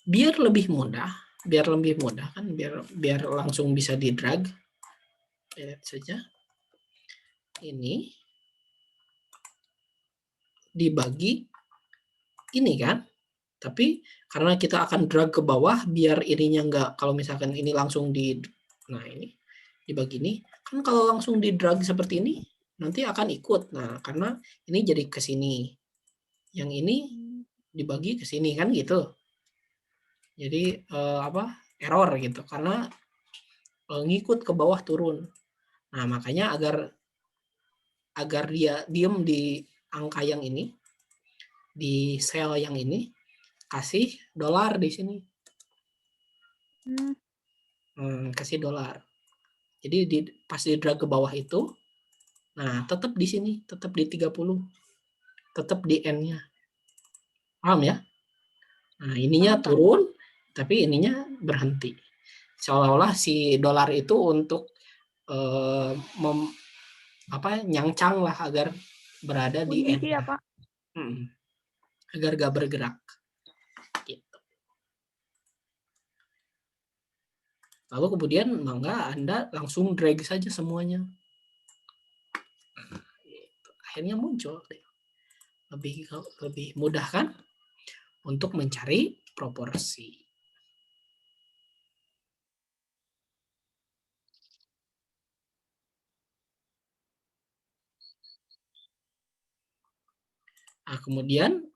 biar lebih mudah kan, biar langsung bisa di drag. Lihat saja. Ini dibagi ini kan. Tapi karena kita akan drag ke bawah biar ininya enggak, kalau misalkan ini langsung nah ini dibagi ini, kan kalau langsung di drag seperti ini nanti akan ikut. Nah, karena ini jadi ke sini. Yang ini dibagi ke sini kan gitu. Jadi error gitu karena ngikut ke bawah turun. Nah, makanya agar dia diem di angka yang ini, di sel yang ini, kasih dolar di sini. Kasih dolar. Jadi pas di drag ke bawah itu, nah tetap di sini, tetap di 30. Tetap di N-nya. Paham ya? Nah, ininya turun, tapi ininya berhenti. Seolah-olah si dolar itu untuk nyangcang lah agar berada di N. Ya, Pak. Agar gak bergerak. Gitu. Lalu kemudian mangga Anda langsung drag saja semuanya. Gitu. Akhirnya muncul. Lebih mudah kan untuk mencari proporsi. Nah, kemudian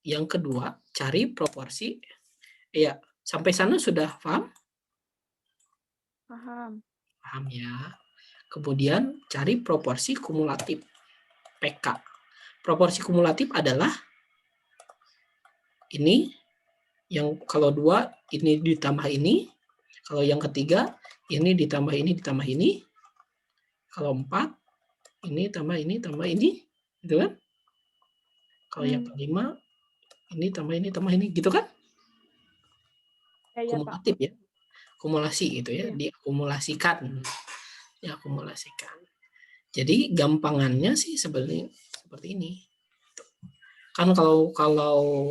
yang kedua, cari proporsi. Ya, sampai sana sudah paham? Paham. Paham ya. Kemudian cari proporsi kumulatif, PK. Proporsi kumulatif adalah ini, yang kalau 2 ini ditambah ini, kalau yang ketiga ini ditambah ini, kalau 4 ini tambah ini, gitu kan? Kalau yang kelima ini tambah ini, gitu kan? Ya, Kumulatif ya. Kumulasi gitu ya, Iya. diakumulasikan. Jadi gampangannya sih sebenarnya seperti ini. Kan kalau kalau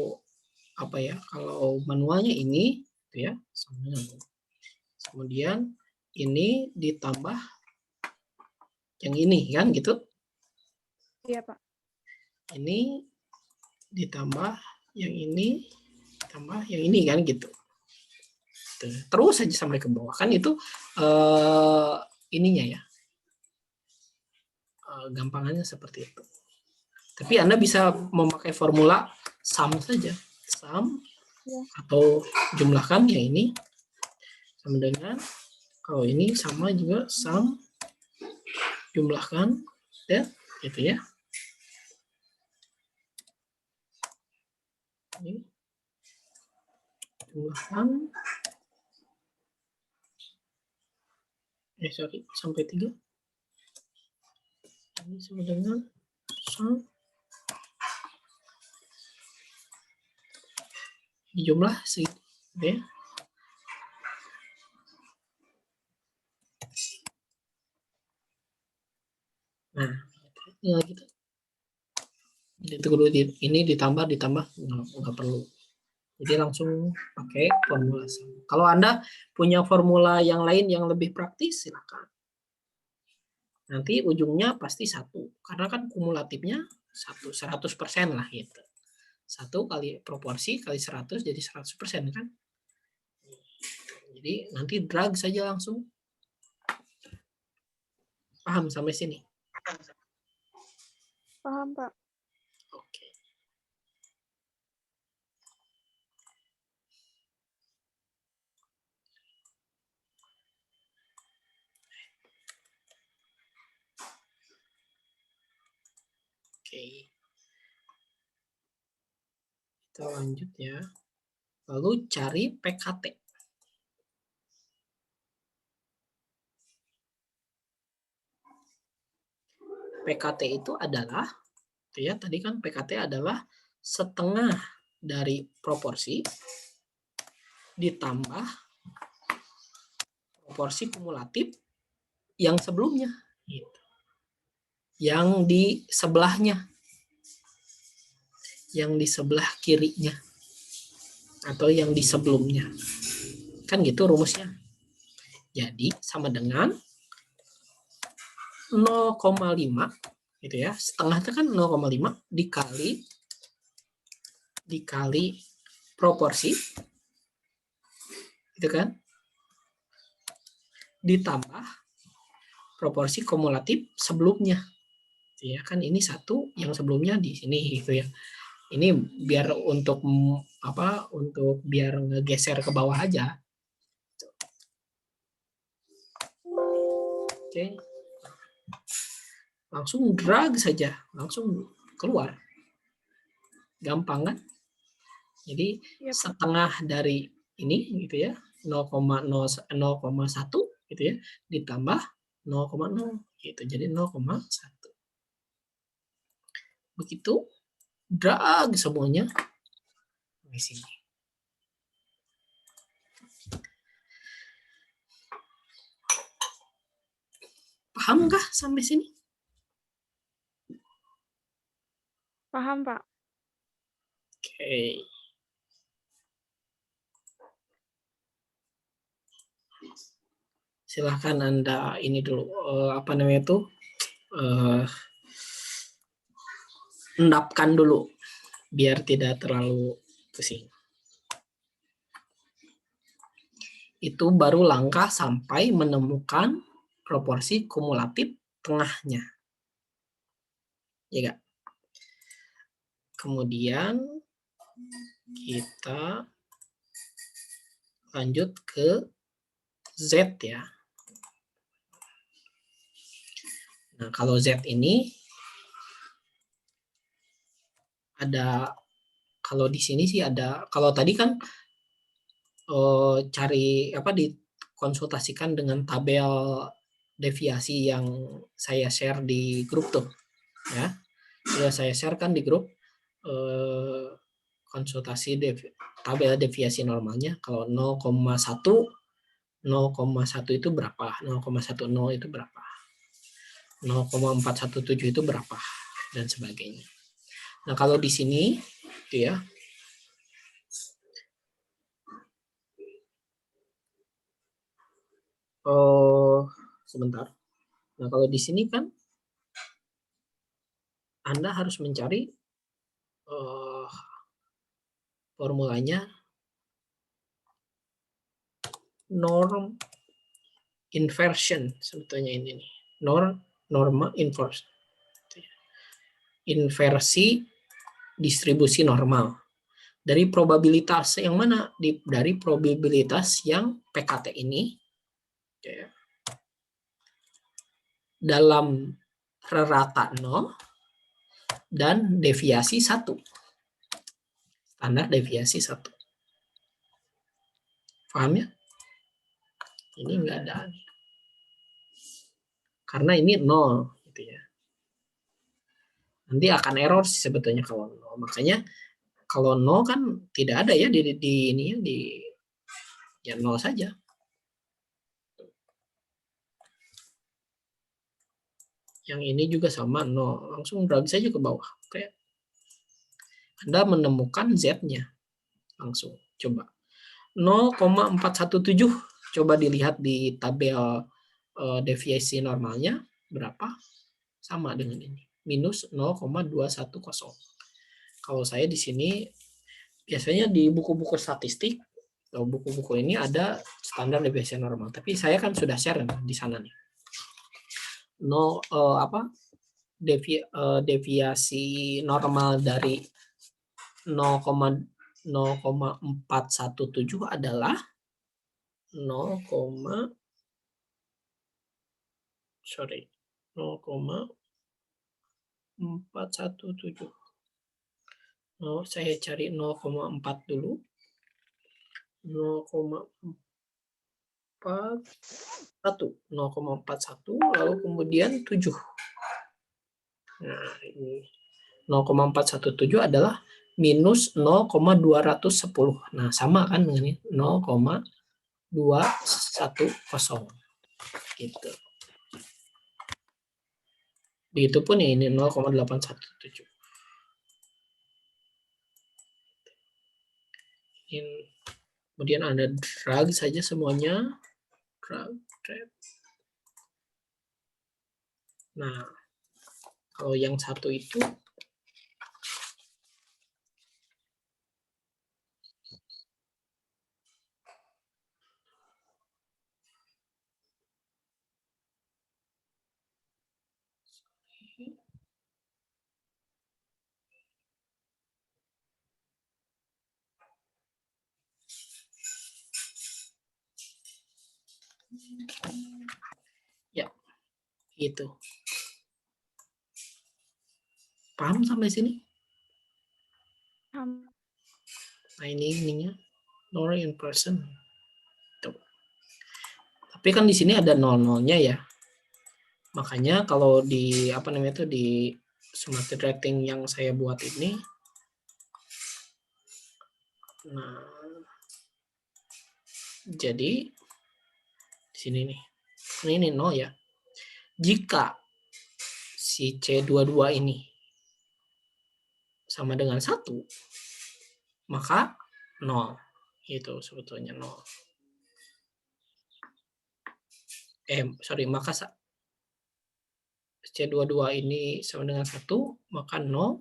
manualnya ini gitu ya. Kemudian ini ditambah yang ini kan gitu. Iya, Pak. Ini ditambah yang ini, tambah yang ini kan gitu. Terus saja sampai ke bawah kan itu ininya ya. Gampangannya seperti itu. Tapi Anda bisa memakai formula sum saja. Sum atau jumlahkan yang ini sama dengan, kalau ini sama juga sum, jumlahkan ya, gitu ya. Ini jumlahkan, sampai 3. Ini sama dengan sum, jumlah segitu ya. Nah, tinggal gitu. Ini ditambah nggak perlu. Jadi langsung pakai formula sum. Kalau Anda punya formula yang lain yang lebih praktis, silakan. Nanti ujungnya pasti 1. Karena kan kumulatifnya 100% lah gitu. 1 kali proporsi kali 100 jadi 100% kan. Jadi nanti drag saja langsung. Paham sampai sini? Paham, Pak. Oke. Oke. Kita lanjut ya. Lalu cari PKT. PKT itu adalah, ya tadi kan PKT adalah setengah dari proporsi ditambah proporsi kumulatif yang sebelumnya, gitu. Yang di sebelahnya, yang di sebelah kirinya. atau yang di sebelumnya. Kan gitu rumusnya. Jadi sama dengan 0,5 gitu ya. Setengah itu kan 0,5 dikali proporsi gitu kan, ditambah proporsi kumulatif sebelumnya. Ya kan ini satu, yang sebelumnya di sini gitu ya. Ini biar untuk apa? Untuk biar ngegeser ke bawah aja. Oke. Langsung drag saja, langsung keluar. Gampang kan? Jadi Iya, Pak. setengah dari ini gitu ya, 0,1 gitu ya, ditambah 0,0 gitu. Jadi 0,1. Begitu drag semuanya di sini. Pahamkah sampai sini? Paham, Pak. Oke. Silahkan Anda ini dulu, apa namanya itu, endapkan dulu biar tidak terlalu pusing. Itu baru langkah sampai menemukan proporsi kumulatif tengahnya. Ya enggak? Kemudian kita lanjut ke Z ya. Nah, kalau Z ini ada, kalau di sini sih ada, kalau tadi kan cari apa, dikonsultasikan dengan tabel deviasi yang saya share di grup tuh ya. Sudah saya share kan di grup konsultasi tabel deviasi normalnya. Kalau 0,1 itu berapa? 0,10 itu berapa? 0,417 itu berapa? Dan sebagainya. Nah, kalau di sini gitu ya. Sebentar. Nah, kalau di sini kan Anda harus mencari formulanya norm inversion sebetulnya ini nih. Norma inversi distribusi normal. Dari probabilitas yang mana? Dari probabilitas yang PKT ini ya, dalam rata 0 dan deviasi 1. Standar deviasi 1. Paham ya? Ini enggak ada. Karena ini 0 gitu ya. Nanti akan error sih sebetulnya kalau 0. Makanya kalau 0 kan tidak ada ya di ini di ya 0 saja. Yang ini juga sama 0. Langsung drag saja ke bawah. Oke. Anda menemukan Z-nya. Langsung coba. 0,417. Coba dilihat di tabel deviasi normalnya berapa? Sama dengan ini. Minus 0,210. Kalau saya di sini biasanya di buku-buku statistik atau buku-buku ini ada standar deviasi normal. Tapi saya kan sudah share di sana nih. Deviasi normal dari 0,417 adalah 0,417. Saya cari 0,4 dulu. 0,41 lalu kemudian 7. Nah, ini 0,417 adalah minus 0,210. Nah, sama kan dengan ini 0,210 gitu. Itu pun ya ini 0,817. Kemudian Anda drag saja semuanya. Drag. Nah, kalau yang satu itu ya, itu. Paham sampai sini? Paham. Nah, ininya nor in person. Tuh. Tapi kan di sini ada nol-nolnya ya. Makanya kalau di apa namanya itu di smart rating yang saya buat ini, nah jadi di sini nih, ini nol ya. Jika si C22 ini sama dengan 1, maka 0. Itu sebetulnya 0. Maka C22 ini sama dengan 1, maka 0.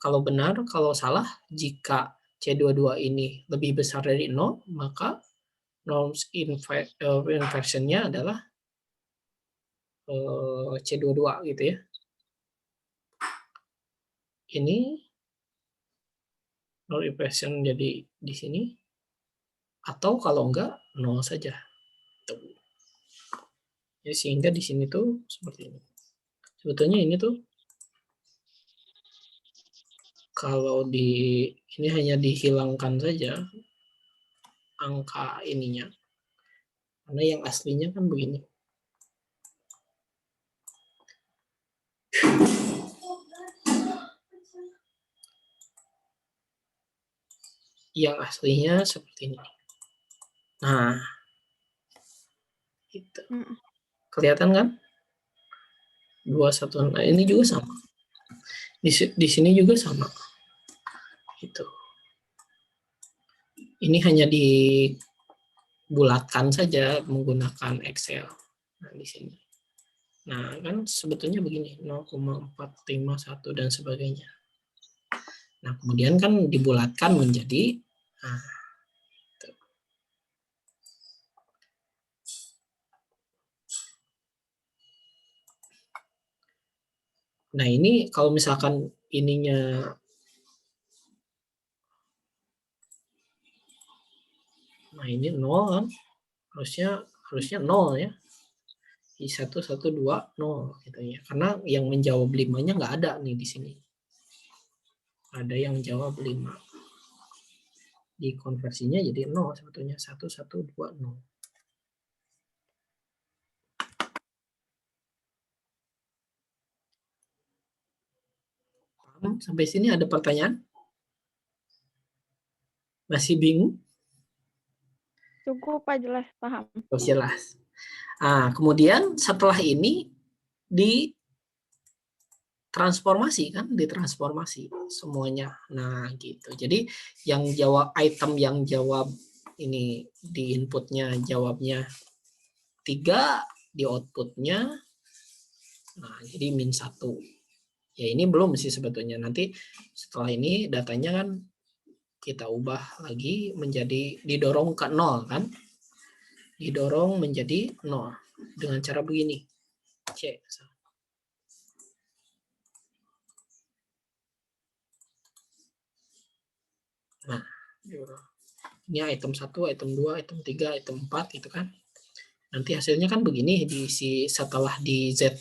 Kalau benar, kalau salah, jika C22 ini lebih besar dari 0, maka norms inversionnya adalah C22 gitu ya. Ini norm inversion jadi di sini, atau kalau enggak 0 saja. Tuh. Jadi sehingga di sini tuh seperti ini. Sebetulnya ini tuh kalau ini hanya dihilangkan saja angka ininya. Karena yang aslinya kan begini. Yang aslinya seperti ini. Nah, itu. Kelihatan kan? 21. Nah, ini juga sama. Di sini juga sama. Gitu. Ini hanya dibulatkan saja menggunakan Excel. Nah, di sini. Nah, kan sebetulnya begini, 0,451 dan sebagainya. Nah, kemudian kan dibulatkan menjadi nah, ini kalau misalkan ininya nah ini 0 kan, harusnya 0 ya. I1, 1, 2, 0 gitu ya. Karena yang menjawab 5-nya nggak ada nih di sini. Ada yang jawab 5. Di konversinya jadi 0 sebetulnya. 1, 1, 2, 0. Sampai sini ada pertanyaan? Masih bingung? Cukup, Pak, jelas, paham. Oh, jelas. Nah, kemudian setelah ini ditransformasi semuanya. Nah, gitu. Jadi yang jawab yang jawab ini di inputnya jawabnya 3, di outputnya nah jadi -1. Ya ini belum sih sebetulnya. Nanti setelah ini datanya kan kita ubah lagi menjadi didorong ke 0 kan. Didorong menjadi 0 dengan cara begini. C. Nah, ini item 1, item 2, item 3, item 4 gitu kan. Nanti hasilnya kan begini setelah di Z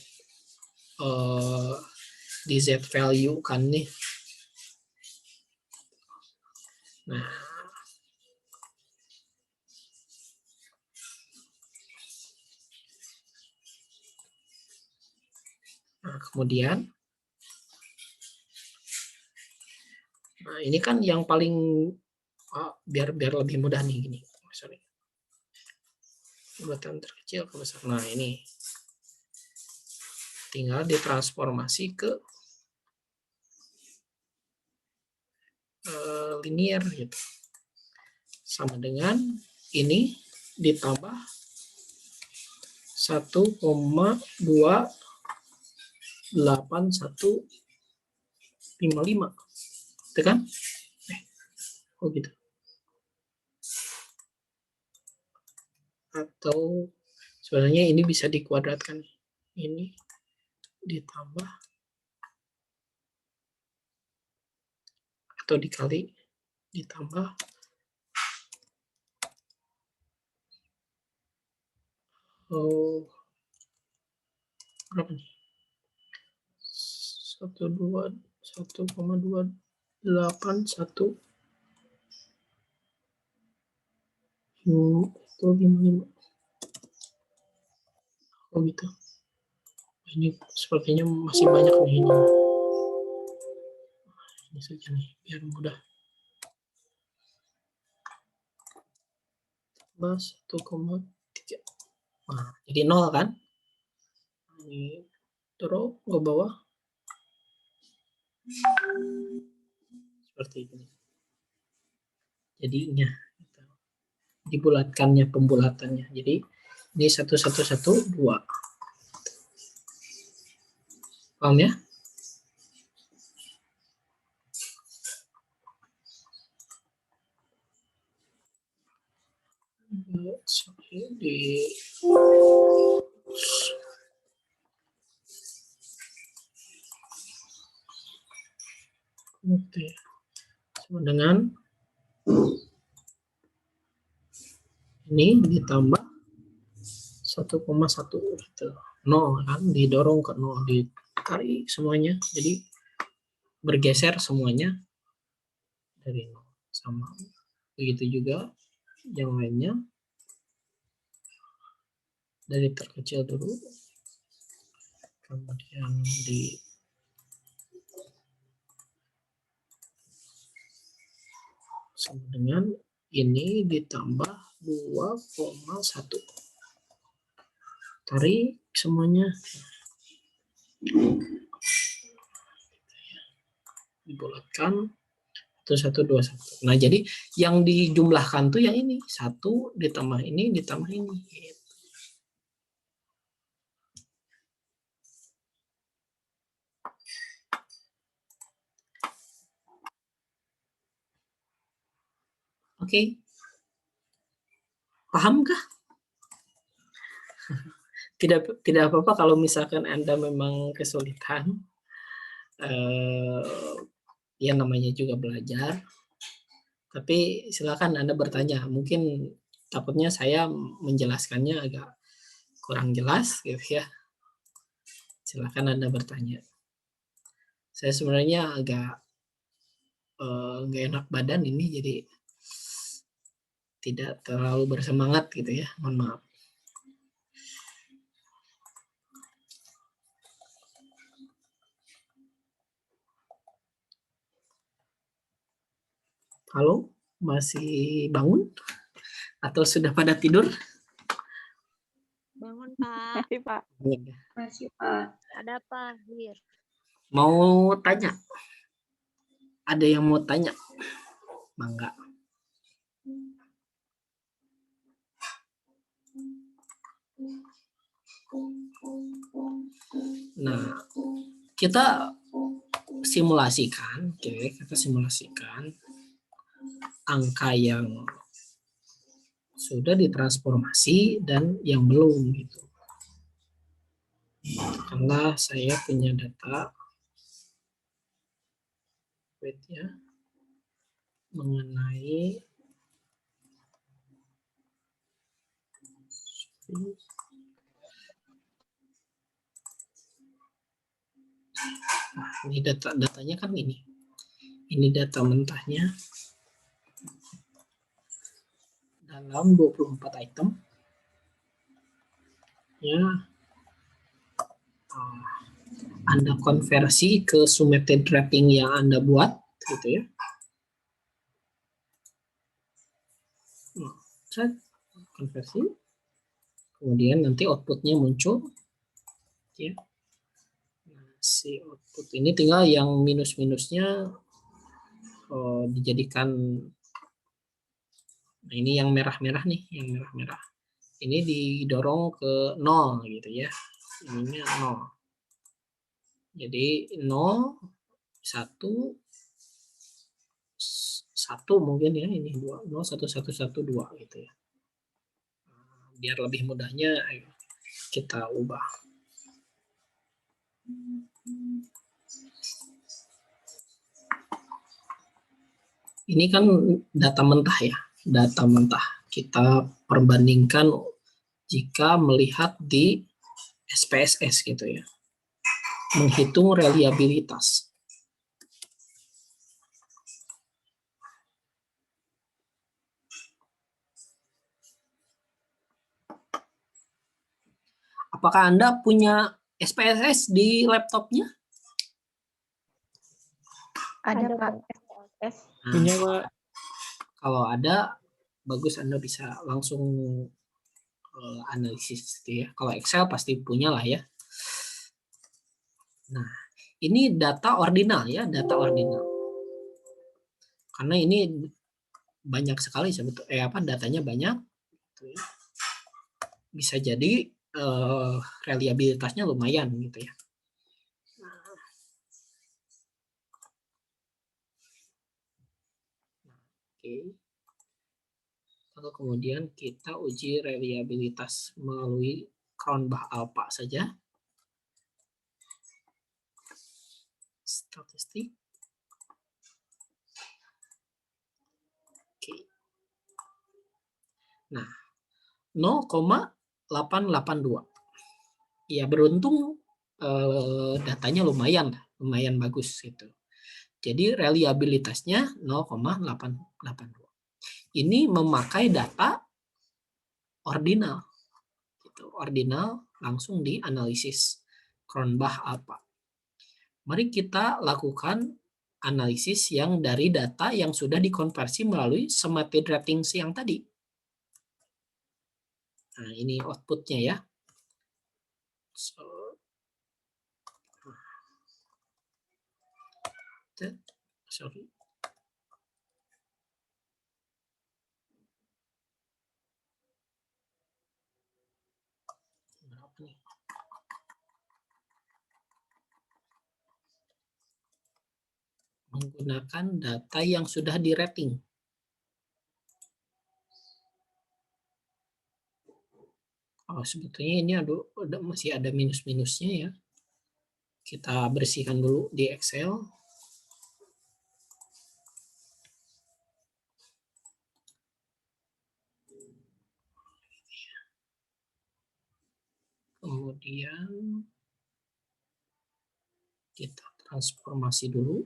value kan nih. Nah, kemudian ini kan yang paling biar lebih mudah nih gini. Sorry. Buatan terkecil ke besar. Nah, ini tinggal ditransformasi ke linear gitu. Sama dengan ini ditambah 1,28155. Itu kan? Oh gitu. Atau sebenarnya ini bisa dikuadratkan. Ini ditambah atau dikali ditambah berapa nih? 1,281 itu 55. Oh gitu. Ini sepertinya masih banyak nih ini. Ini saja nih biar mudah. 1,3. Nah, jadi 0 kan? Ini terus ke bawah. Seperti ini. Jadinya dibulatkannya pembulatannya. Jadi ini 1112. Paham ya? Di oke. Sama dengan ini ditambah 1,1 gitu. 0 kan didorong ke 0, ditarik semuanya. Jadi bergeser semuanya dari 0 sama. Begitu juga yang lainnya. Dari terkecil dulu. Kemudian di sama dengan ini ditambah 2,1. Tarik semuanya. Dibulatkan 1121. Nah, jadi yang dijumlahkan tuh yang ini. 1 ditambah ini ditambah ini. Oke. Pahamkah? Tidak apa-apa kalau misalkan Anda memang kesulitan. Ya namanya juga belajar. Tapi silakan Anda bertanya. Mungkin takutnya saya menjelaskannya agak kurang jelas gitu ya. Silakan Anda bertanya. Saya sebenarnya agak nggak enak badan ini, jadi tidak terlalu bersemangat gitu ya. Mohon maaf. Halo, masih bangun? Atau sudah pada tidur? Bangun, Pak. Masih, Pak. Masih, Pak. Ada apa, Wir? Mau tanya? Ada yang mau tanya? Mangga. Nah, kita simulasikan, kita simulasikan angka yang sudah ditransformasi dan yang belum gitu. Karena saya punya data ya mengenai ini datanya kan ini. Ini data mentahnya dalam 24 item. Ya. Anda konversi ke summated wrapping yang Anda buat gitu ya. Konversi. Kemudian nanti outputnya muncul. Ya. Nah, si output ini tinggal yang minus-minusnya dijadikan, nah ini yang merah-merah nih, yang merah-merah. Ini didorong ke 0 gitu ya. Ininya 0. Jadi 0, 1, 1 mungkin ya, ini 2, 0, 1, 1, 1, 2 gitu ya. Biar lebih mudahnya kita ubah. Ini kan data mentah ya, data mentah. Kita perbandingkan jika melihat di SPSS gitu ya. Menghitung reliabilitas. Apakah Anda punya SPSS di laptopnya? Ada, Pak. SPSS. Nah, Punya, Pak. kalau ada, bagus Anda bisa langsung analisis gitu ya. Kalau Excel pasti punya lah ya. Nah, ini data ordinal ya, data ordinal. Karena ini banyak sekali sebetulnya, datanya banyak. Bisa jadi reliabilitasnya lumayan gitu ya. Oke. Lalu kemudian kita uji reliabilitas melalui Cronbach Alpha saja. Statistik. Oke. Nah, 0,882. Ya beruntung datanya lumayan bagus gitu. Jadi reliabilitasnya 0,882. Ini memakai data ordinal. Gitu. Ordinal langsung dianalisis Cronbach Alpha. Mari kita lakukan analisis yang dari data yang sudah dikonversi melalui Smarty Ratings yang tadi. Nah, ini outputnya ya. Sorry. Berapa nih? Menggunakan data yang sudah di rating. Oh, sebetulnya ini masih ada minus-minusnya ya. Kita bersihkan dulu di Excel. Kemudian kita transformasi dulu.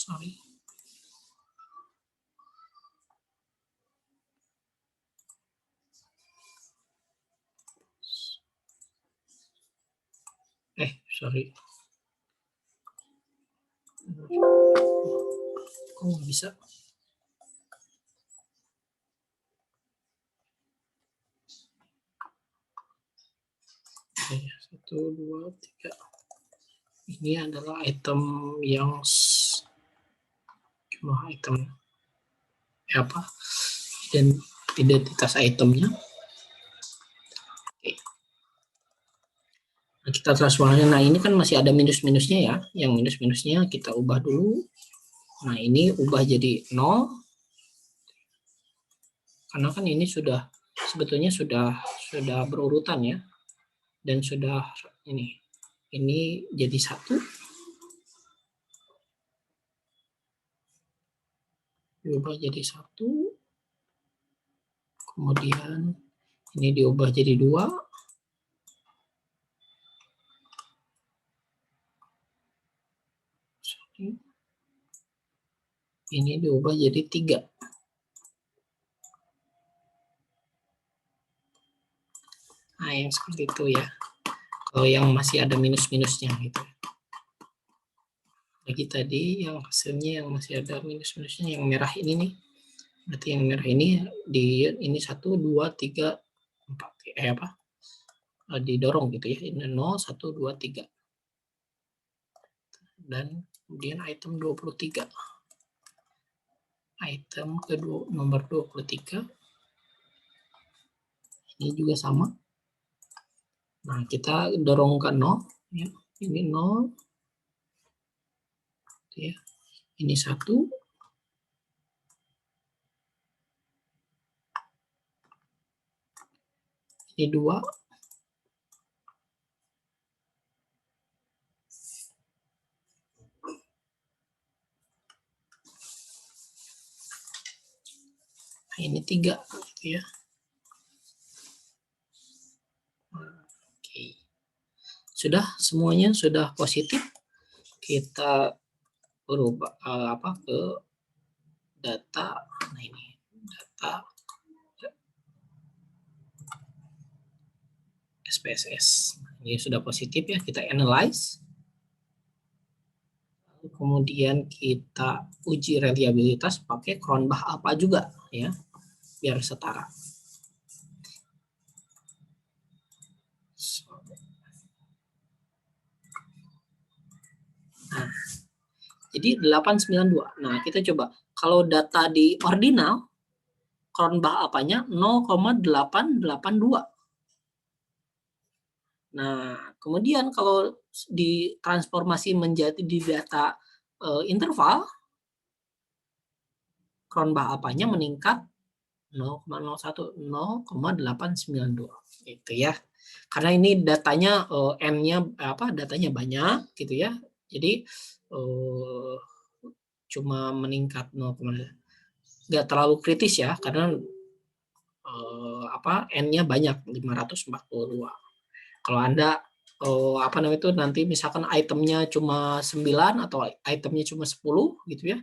Sorry. Sorry. Kok nggak bisa? Oke, 1, 2, 3. Ini adalah item yang cuma item apa? Identitas itemnya. Oke. Nah, kita transformasi. Nah, ini kan masih ada minus-minusnya ya. Yang minus-minusnya kita ubah dulu. Nah, ini ubah jadi 0. Karena kan ini sebetulnya sudah berurutan ya. Dan sudah ini jadi 1. Diubah jadi 1. Kemudian ini diubah jadi 2. Ini diubah jadi 3. Nah, yang seperti itu ya. Kalau yang masih ada minus-minusnya gitu. Lagi tadi yang hasilnya yang masih ada minus-minusnya, yang merah ini nih. Berarti yang merah ini ini 1, 2, 3, 4. Didorong gitu ya. Ini 0, 1, 2, 3. Dan kemudian item 23. Item kedua nomor 23. Ini juga sama. Nah, kita dorong ke 0 ya. Ini 0. Ya. Ini 1. Ini 2. Ini 3 gitu ya. Oke. Sudah semuanya sudah positif. Kita berubah ke data. Nah, ini data SPSS. Ini sudah positif ya, kita analyze. Kemudian kita uji reliabilitas pakai Cronbach apa juga ya, biar setara. Nah, jadi 892. Nah, kita coba kalau data di ordinal Cronbach apanya 0,882. Nah, kemudian kalau ditransformasi menjadi di data interval, Cronbach apanya meningkat 0,01, 0,892 gitu ya. Karena ini datanya n-nya datanya banyak gitu ya. Jadi cuma meningkat 0, nggak terlalu kritis ya, karena n-nya banyak 542. Kalau Anda itu nanti misalkan itemnya cuma 9 atau itemnya cuma 10 gitu ya.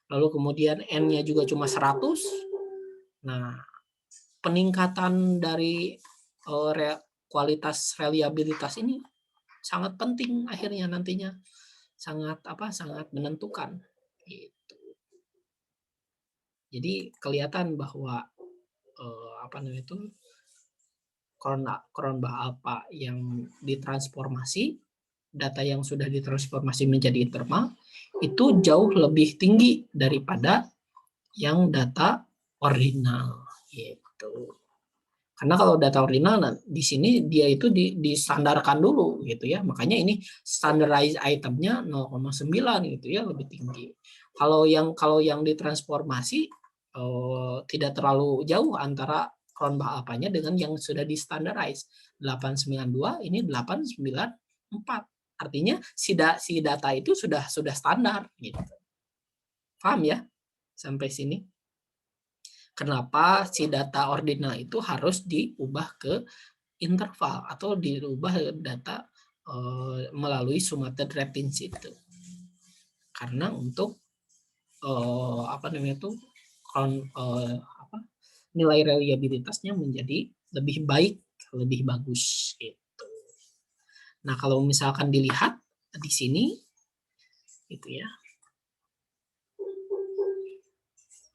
Lalu kemudian n-nya juga cuma 100. Nah, peningkatan dari kualitas reliabilitas ini sangat penting akhirnya nantinya. Sangat menentukan gitu. Jadi kelihatan bahwa Cronbach apa yang ditransformasi, data yang sudah ditransformasi menjadi interval itu jauh lebih tinggi daripada yang data ordinal gitu. Karena kalau data ordinal di sini dia itu distandarkan dulu gitu ya. Makanya ini standardized itemnya 0,9 gitu ya, lebih tinggi. Kalau yang ditransformasi tidak terlalu jauh antara Cronbach apanya dengan yang sudah di standardize. 892 ini 894. Artinya si data itu sudah standar gitu. Paham ya sampai sini? Kenapa si data ordinal itu harus diubah ke interval atau dirubah data melalui summated range itu? Karena untuk nilai reliabilitasnya menjadi lebih baik, lebih bagus gitu. Nah, kalau misalkan dilihat di sini gitu ya.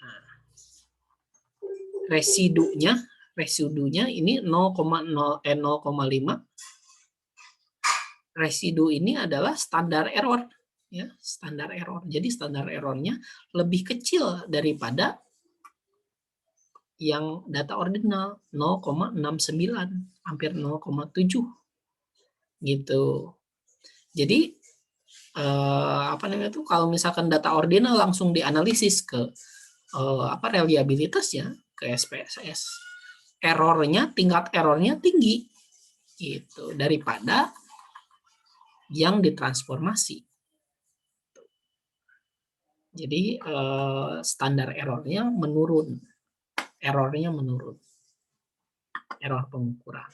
Nah, residunya ini 0,5. Residu ini adalah standar error ya, standar error. Jadi standar errornya lebih kecil daripada yang data ordinal 0,69, hampir 0,7 gitu. Jadi kalau misalkan data ordinal langsung dianalisis ke reliabilitasnya ke SPSS, tingkat errornya tinggi gitu daripada yang ditransformasi. Jadi standar errornya menurun. Error pengukuran.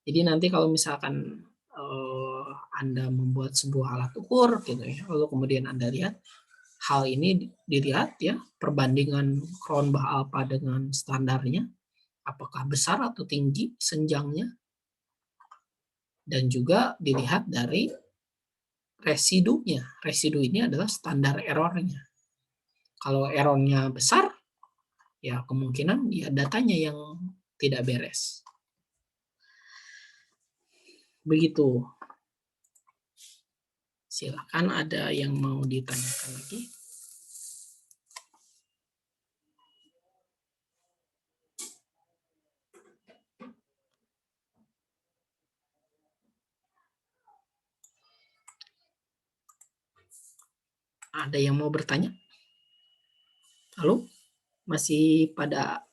Jadi nanti kalau misalkan Anda membuat sebuah alat ukur gitu ya, lalu kemudian Anda lihat hal ini dilihat ya, perbandingan Cronbach alpha dengan standarnya, apakah besar atau tinggi senjangnya, dan juga dilihat dari residunya. Residu ini adalah standar errornya. Kalau errornya besar, ya kemungkinan ya datanya yang tidak beres. Begitu. Silakan ada yang mau ditanyakan lagi. Ada yang mau bertanya? Halo? Masih pada